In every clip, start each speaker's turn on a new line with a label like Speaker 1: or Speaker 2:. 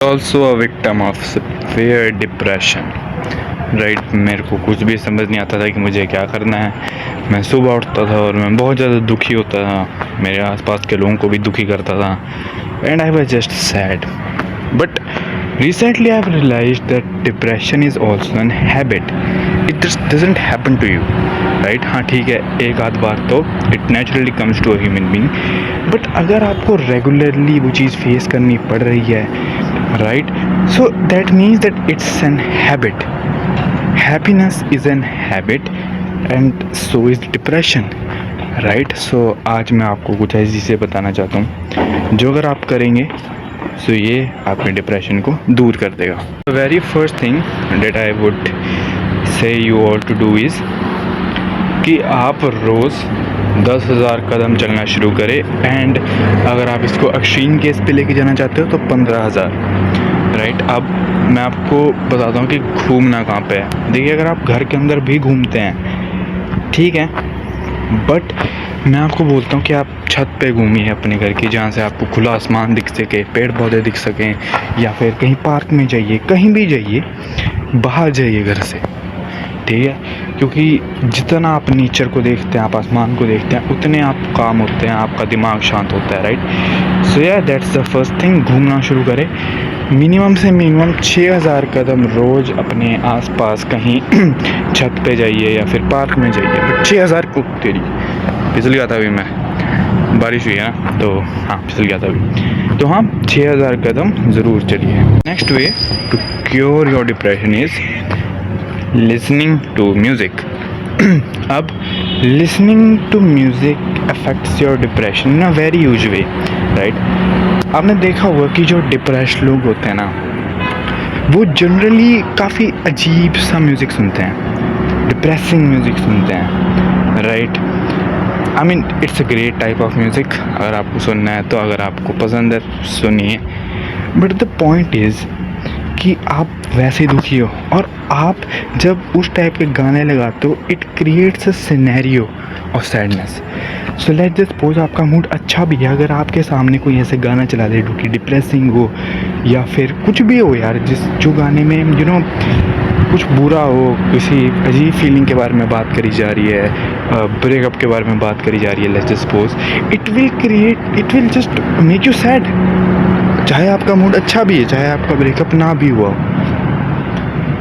Speaker 1: Also a victim of severe depression. Right, मेरे को कुछ भी समझ नहीं आता था कि मुझे क्या करना है। मैं सुबह उठता था और मैं बहुत ज़्यादा दुखी होता था, मेरे आसपास के लोगों को भी दुखी करता था, and I was just sad. But recently I've realized that depression is also an habit. It just doesn't happen to you, right? हाँ ठीक है, एक आध बार तो it naturally comes to a human being, but अगर आपको regularly वो चीज़ face करनी पड़ रही है, right? So that means that it's an habit. Happiness is an habit and so is depression, right? So आज मैं आपको कुछ ऐसी चीज़ें बताना चाहता हूँ जो अगर आप करेंगे सो ये आपके डिप्रेशन को दूर कर देगा। The very first thing that I would say you all to do is कि आप रोज़ 10,000 कदम चलना शुरू करें, एंड अगर आप इसको एक्सट्रीम केस पे लेके जाना चाहते हो तो 15,000। राइट, अब मैं आपको बताता हूँ कि घूमना कहाँ पे है। देखिए, अगर आप घर के अंदर भी घूमते हैं ठीक है, बट मैं आपको बोलता हूँ कि आप छत पे घूमिए अपने घर की, जहाँ से आपको खुला आसमान दिख सके, पेड़ पौधे दिख सकें, या फिर कहीं पार्क में जाइए, कहीं भी जाइए, बाहर जाइए घर से, ठीक है। क्योंकि जितना आप नेचर को देखते हैं, आप आसमान को देखते हैं, उतने आप काम होते हैं, आपका दिमाग शांत होता है, राइट। सो या दैट्स द फर्स्ट थिंग, घूमना शुरू करें। मिनिमम से मिनिमम 6,000 कदम रोज़ अपने आसपास कहीं छत पे जाइए या फिर पार्क में जाइए। बट 6,000 को तेरी फिसल गया था अभी मैं, बारिश हुई है ना, तो हाँ फिसल गया था अभी। तो हाँ, 6,000 कदम ज़रूर चलिए। Next way to cure your depression is listening to music. अब listening to music affects your depression in a very huge way, right. आपने देखा होगा कि जो डिप्रेस्ड लोग होते हैं ना, वो जनरली काफ़ी अजीब सा म्यूज़िक सुनते हैं, डिप्रेसिंग म्यूज़िक सुनते हैं, right. I mean it's a great type of music, अगर आपको सुनना है तो, अगर आपको पसंद है सुनिए। बट द पॉइंट इज़ कि आप वैसे दुखी हो और आप जब उस टाइप के गाने लगाते हो, it creates a scenario of sadness. So let just suppose आपका मूड अच्छा भी है, अगर आपके सामने कोई ऐसे गाना चला दे जो कि डिप्रेसिंग हो या फिर कुछ भी हो यार, जो गाने में यू नो कुछ बुरा हो, किसी अजीब फीलिंग के बारे में बात करी जा रही है, ब्रेकअप के बारे में बात करी जा रही है, let's just suppose, it will just make you sad. चाहे आपका मूड अच्छा भी है, चाहे आपका ब्रेकअप ना भी हुआ,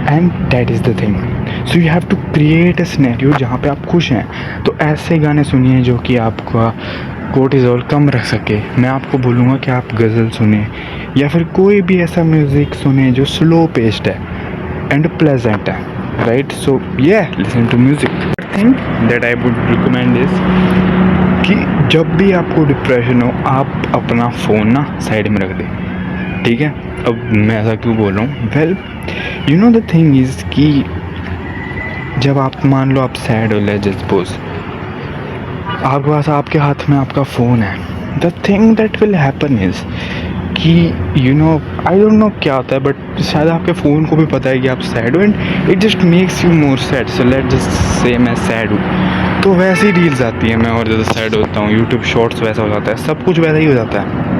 Speaker 1: and that is the thing. So you have to create a scenario जहाँ पे आप खुश हैं। तो ऐसे गाने सुनिए जो कि आपका कोर्टिज़ोल कम रख सके। मैं आपको बोलूँगा कि आप गज़ल सुने या फिर कोई भी ऐसा म्यूज़िक सुने जो स्लो पेस्ड है एंड प्लेजेंट है, राइट। सो ये listen to music. Thing that I would recommend is कि जब भी आपको डिप्रेशन हो, आप अपना फ़ोन ना साइड में रख दें, ठीक है। अब मैं ऐसा क्यों बोल रहा हूँ, well you know the thing is कि जब आप मान लो आप सैड हो, लेट्स जस्ट सपोज, आपके पास आपके हाथ में आपका फ़ोन है, the thing that will happen is कि you know I don't know क्या होता है, बट शायद आपके फ़ोन को भी पता है कि आप सैड हो, and it just makes you more sad. So let just say मैं सैड हूँ, तो वैसी रील्स आती हैं, मैं और ज़्यादा सैड होता हूँ, यूट्यूब शॉर्ट्स वैसा हो जाता है, सब कुछ वैसा ही हो जाता है।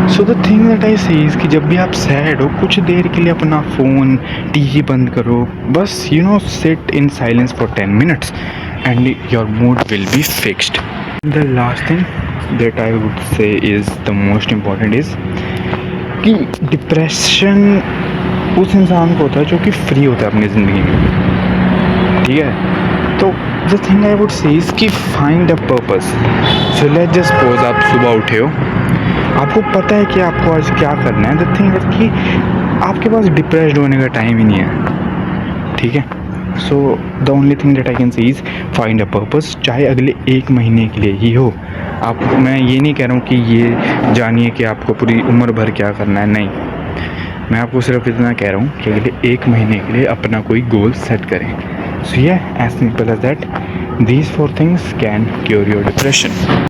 Speaker 1: सो द थिंग दैट आई से इज़ कि जब भी आप सैड हो, कुछ देर के लिए अपना फ़ोन टीवी बंद करो, बस you know sit in silence for 10 minutes and your mood will be fixed. The last thing that I would say is the most important is कि डिप्रेशन उस इंसान को होता है जो कि फ्री होता है अपनी ज़िंदगी में, ठीक है। तो the thing I would say is कि find a purpose. So let just suppose आप सुबह उठे हो, आपको पता है कि आपको आज क्या करना है। द थिंग इज़ कि आपके पास डिप्रेस्ड होने का टाइम ही नहीं है, ठीक है। So the only thing that I can say is find a purpose, चाहे अगले 1 महीने के लिए ही हो। आप, मैं ये नहीं कह रहा हूँ कि ये जानिए कि आपको पूरी उम्र भर क्या करना है, नहीं। मैं आपको सिर्फ इतना कह रहा हूँ कि अगले 1 महीने के लिए अपना कोई गोल सेट करें। सो ये as simple as that, these 4 things can cure your depression.